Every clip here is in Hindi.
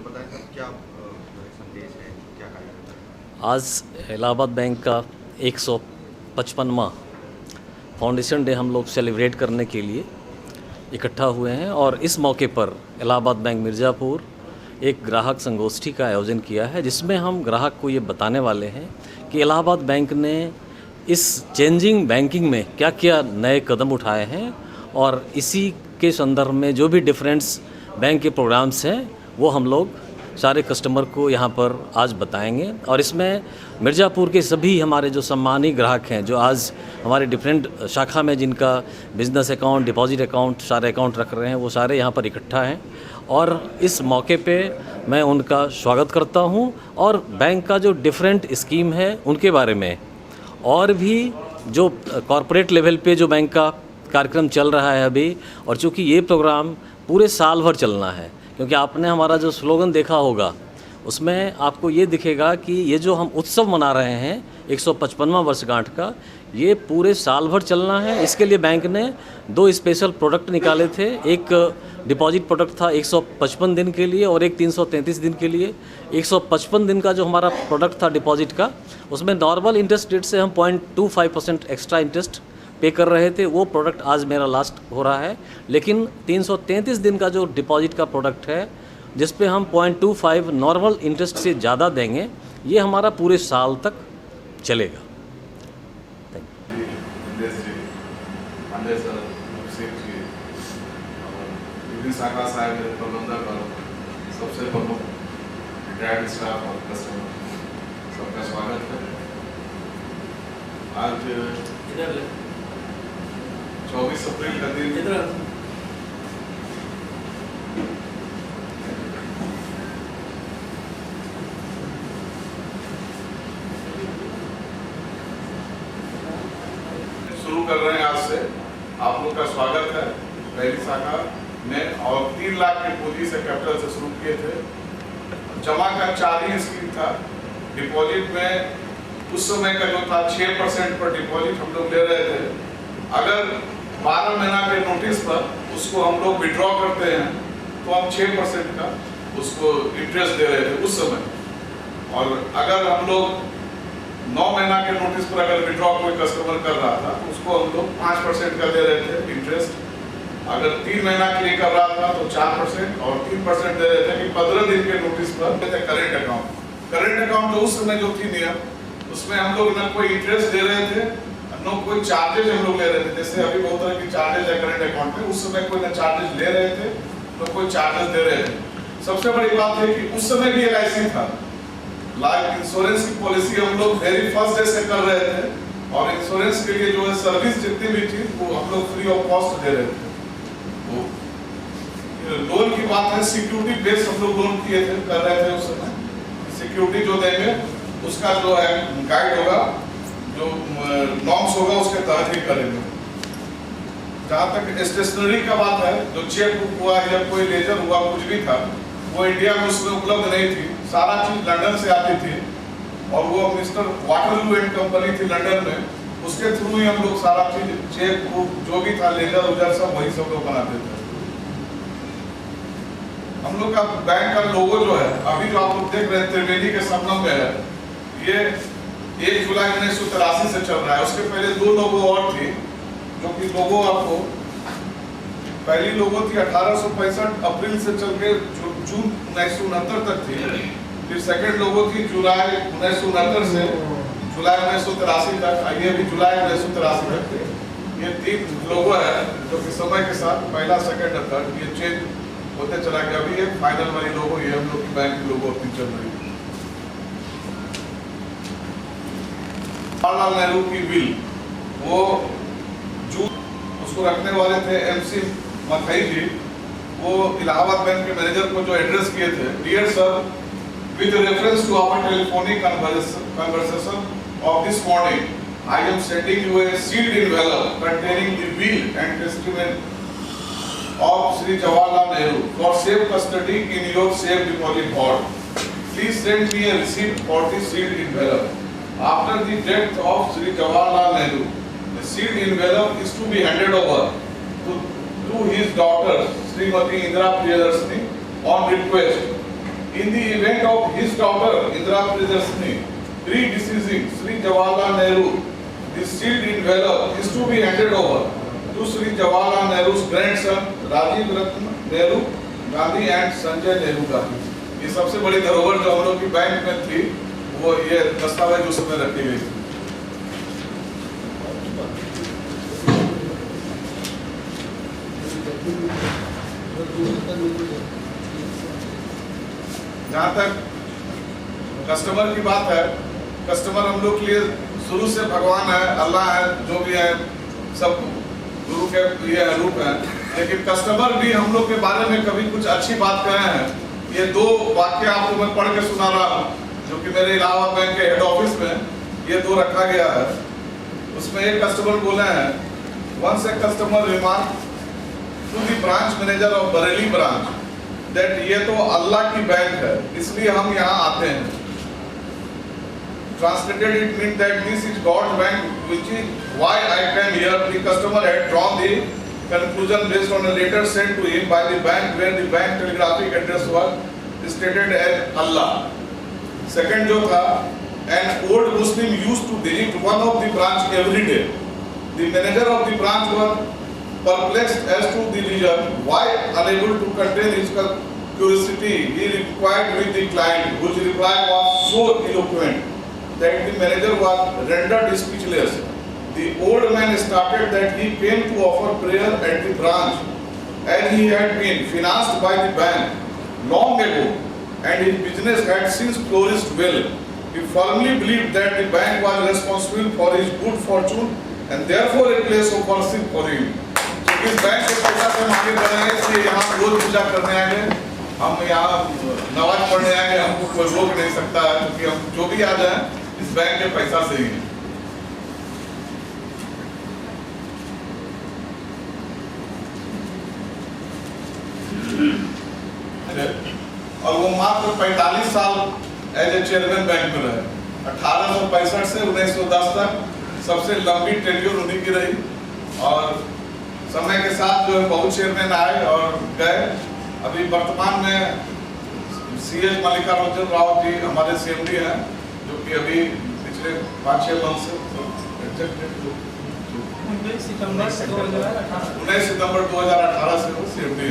बताएं सर क्या संदेश है, क्या कार्यक्रम है? आज इलाहाबाद बैंक का 155वां फाउंडेशन डे हम लोग सेलिब्रेट करने के लिए इकट्ठा हुए हैं और इस मौके पर इलाहाबाद बैंक मिर्ज़ापुर एक ग्राहक संगोष्ठी का आयोजन किया है, जिसमें हम ग्राहक को ये बताने वाले हैं कि इलाहाबाद बैंक ने इस चेंजिंग बैंकिंग में क्या क्या नए कदम उठाए हैं और इसी के संदर्भ में जो भी डिफरेंस बैंक के प्रोग्राम्स हैं वो हम लोग सारे कस्टमर को यहाँ पर आज बताएंगे। और इसमें मिर्ज़ापुर के सभी हमारे जो सम्मानित ग्राहक हैं, जो आज हमारे डिफरेंट शाखा में जिनका बिज़नेस अकाउंट, डिपॉजिट अकाउंट, सारे अकाउंट रख रहे हैं, वो सारे यहाँ पर इकट्ठा हैं और इस मौके पे मैं उनका स्वागत करता हूँ और बैंक का जो डिफरेंट स्कीम है उनके बारे में और भी जो कॉरपोरेट लेवल पे जो बैंक का कार्यक्रम चल रहा है अभी, और चूँकि ये प्रोग्राम पूरे साल भर चलना है, क्योंकि आपने हमारा जो स्लोगन देखा होगा उसमें आपको ये दिखेगा कि ये जो हम उत्सव मना रहे हैं 155वां वर्षगांठ का, ये पूरे साल भर चलना है। इसके लिए बैंक ने 2 स्पेशल प्रोडक्ट निकाले थे। एक डिपॉजिट प्रोडक्ट था 155 दिन के लिए और एक 333 दिन के लिए। 155 दिन का जो हमारा प्रोडक्ट था डिपॉजिट का, उसमें नॉर्मल इंटरेस्ट रेट से हम 0.25% एक्स्ट्रा इंटरेस्ट पे कर रहे थे। वो प्रोडक्ट आज मेरा लास्ट हो रहा है। लेकिन 333 दिन का जो डिपॉजिट का प्रोडक्ट है, जिस पे हम 0.25 नॉर्मल इंटरेस्ट से ज़्यादा देंगे, ये हमारा पूरे साल तक चलेगा। सबसे प्रमुख रिटायर्ड स्टाफ और कस्टमर सबका स्वागत है। आज 24 अप्रैल का दिन शुरू कर रहे हैं। आज से आप लोग का स्वागत है। पहली शाखा में और 3 लाख के पूंजी से कैपिटल से शुरू किए थे। जमा का 4 ही स्कीम था। डिपॉजिट में उस समय का जो था 6% पर डिपॉजिट हम लोग ले रहे थे। अगर 12 महीना के नोटिस पर उसको हम लोग विड्रॉ करते हैं तो हम 6% का उसको इंटरेस्ट दे रहे थे उस समय। और अगर हम लोग 9 महीना के नोटिस पर अगर विड्रॉ कोई कस्टमर कर रहा था तो उसको हम लोग 5% का दे रहे थे इंटरेस्ट। अगर 3 महीना के लिए कर रहा था तो 4% और 3% दे रहे थे कि 15 दिन के नोटिस पर। करेंट अकाउंट तो उस समय जो थी नियम, उसमें हम लोग ना कोई इंटरेस्ट दे रहे थे, नो कोई चार्जेज हम लोग ले रहे थे। जैसे अभी बहुत तरह की चार्जेज है करेंट अकाउंट में, उस समय कोई ना चार्जेज ले रहे थे, तो कोई चार्जेस दे रहे थे। सबसे बड़ी बात है कि उस समय भी LIC था, लाइफ इंश्योरेंस की पॉलिसी हम लोग वेरी फर्स्ट डे से कर रहे थे और इंश्योरेंस के लिए जो है सर्विस जितनी भी थी वो हम लोग फ्री ऑफ कॉस्ट दे रहे थे। लोन की बात है, सिक्योरिटी बेस हम लोग लोन किए थे, कर रहे थे उस समय। सिक्योरिटी जो देंगे उसका जो है गाइड होगा, जो नॉर्म्स होगा उसके तहत ही करेंगे। जहाँ तक स्टेशनरी का बात है, जो चेक बुक हुआ या कोई लेजर हुआ, कुछ भी था, वो इंडिया में उसमें उपलब्ध नहीं थी। सारा चीज लंदन से आती थी और वो मिस्टर वाटरलू एंड कंपनी थी लंदन में, उसके थ्रू ही हम लोग सारा चीज चेक बुक जो भी था, लेजर उजर सब वही सब लोग बनाते थे। हम लोग का बैंक का लोगो जो है अभी जो आप लोग देख रहे हैं त्रिवेदी के संगम में है, ये 1 जुलाई 1983 से चल रहा है। उसके पहले 2 लोगो और थी, जो कि लोगो आपको पहली लोगो थी 1865 अप्रैल से चल के जून 1969 तक थी। फिर सेकंड लोगो थी जुलाई 1969 से जुलाई 1983 तक। ये भी जुलाई 1983 तक थे। ये 3 लोगो है जो कि समय के साथ पहला, सेकंड और थर्ड ये चेंज होते चला गया। अभी ये फाइनल वाली लोगो ये हम लोग की बैंक की लोगो अपनी चल रही है। जवाहरलाल नेहरू की विल, वो जो उसको रखने वाले थे MC मथई जी, वो इलाहाबाद बैंक के मैनेजर को जो एड्रेस किए थे, dear sir, with reference to our telephonic conversation of this morning, I am sending you a sealed envelope containing the will and testament of Shri Jawaharlal Nehru for safe custody in your safe deposit vault. Please send me a receipt for the sealed envelope. After the death of Shri Jawaharlal Nehru, the sealed envelope is to be handed over to his daughter Srimati Indira Priyadarshini on request. In the event of his daughter Indira Priyadarshini predeceasing Sri Jawaharlal Nehru, the seat in Vellore is to be handed over to Sri Jawaharlal Nehru's grandson Rajiv Ratna Nehru Gandhi and Sanjay Nehru Gandhi. ये सबसे बड़ी धरोहर जो हम लोग की बैंक में थी, वो ये दस्तावेज उस समय रखी गई थी। जहाँ तक कस्टमर की बात है, कस्टमर हम लोग के लिए शुरू से भगवान है, अल्लाह है, जो भी है सब गुरु के ये रूप है। लेकिन कस्टमर भी हम लोग के बारे में कभी कुछ अच्छी बात कहे हैं। ये दो वाक्य आपको मैं पढ़ के सुना रहा हूँ, जो कि मेरे इलाहाबाद बैंक के हेड ऑफिस में ये दो रखा गया है। उसमें एक कस्टमर बोले हैं, once a customer remark to the branch manager of Bareilly branch that ये तो अल्लाह की बैंक है, इसलिए हम यहाँ आते हैं। Translated, it means that this is God's bank, which is why I came here. The customer had drawn the conclusion based on a letter sent to him by the bank, where the bank telegraphic address was stated as Allah. Second जो था, an old Muslim used to visit one of the branch every day. The manager of the branch was perplexed as to the reason why, unable to contain his curiosity, he inquired with the client, whose reply was so eloquent that the manager was rendered speechless. The old man started that he came to offer prayer at the branch, and he had been financed by the bank long ago, and his business had since flourished well. He firmly believed that the bank was responsible for his good fortune, and therefore a place of worship for him. So इस बैंक के पैसा से हम आगे बढ़ रहे हैं, इसलिए यहाँ रोज पूजा करने आएंगे, हम यहाँ नमाज पढ़ने आएंगे, हमको कोई रोक नहीं सकता है, क्योंकि हम जो भी आ जाए इस बैंक के पैसा से ही। और वो मात्र 45 साल एज ए चेयरमैन बैंक में रहे। 1865 से 1910 तक सबसे लंबी टेन्योर उन्हीं की रही, और समय के साथ जो है बहुत चेयरमैन आए और गए। अभी वर्तमान में CS मल्लिकार्जुन राव जी हमारे CMD हैं, जो कि अभी पिछले 5-6 मंथ से 19 सितंबर 2018 से वो CMD है।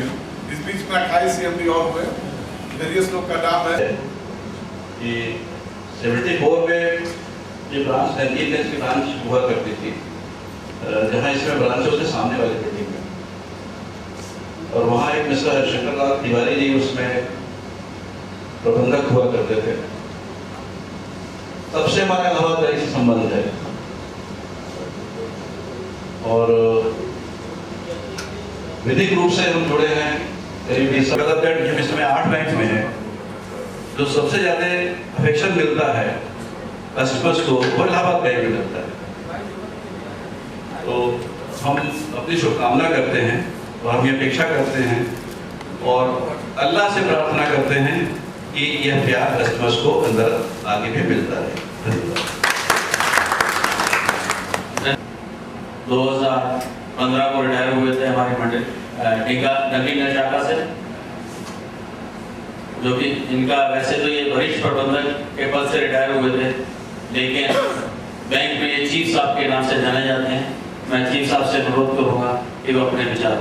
इस बीच में 28 CMD और हुए, वेरियस लोग का नाम है कि 74 में ये ब्रांच नजदीक की ब्रांच हुआ करती थी, जहाँ इसमें ब्रांचों से सामने वाली बिल्डिंग में, और वहाँ एक मिस्टर हरिशंकर लाल तिवारी जी उसमें प्रबंधक हुआ करते थे। तब से हमारा इलाहाबाद से संबंध है, और विधिक रूप से हम जुड़े हैं करीब 20 साल। जब इस समय 8 बैंक में है, जो सबसे ज्यादा अफेक्शन मिलता है कस्टमर्स को, वो इलाहाबाद बैंक में मिलता है। तो हम अपनी शुभकामना करते हैं और हम ये अपेक्षा करते हैं और अल्लाह से प्रार्थना करते हैं कि यह प्यार कस्टमर्स को अंदर आगे भी मिलता है। धन्यवाद। 2015 को रिटायर हुए थे हमारे मंडल नवीन शाखा से, जो कि इनका वैसे तो ये वरिष्ठ प्रबंधक के पद से रिटायर हुए थे, लेकिन बैंक में ये चीफ साहब के नाम से जाने जाते हैं। मैं चीफ साहब से अनुरोध करूंगा कि वो अपने विचार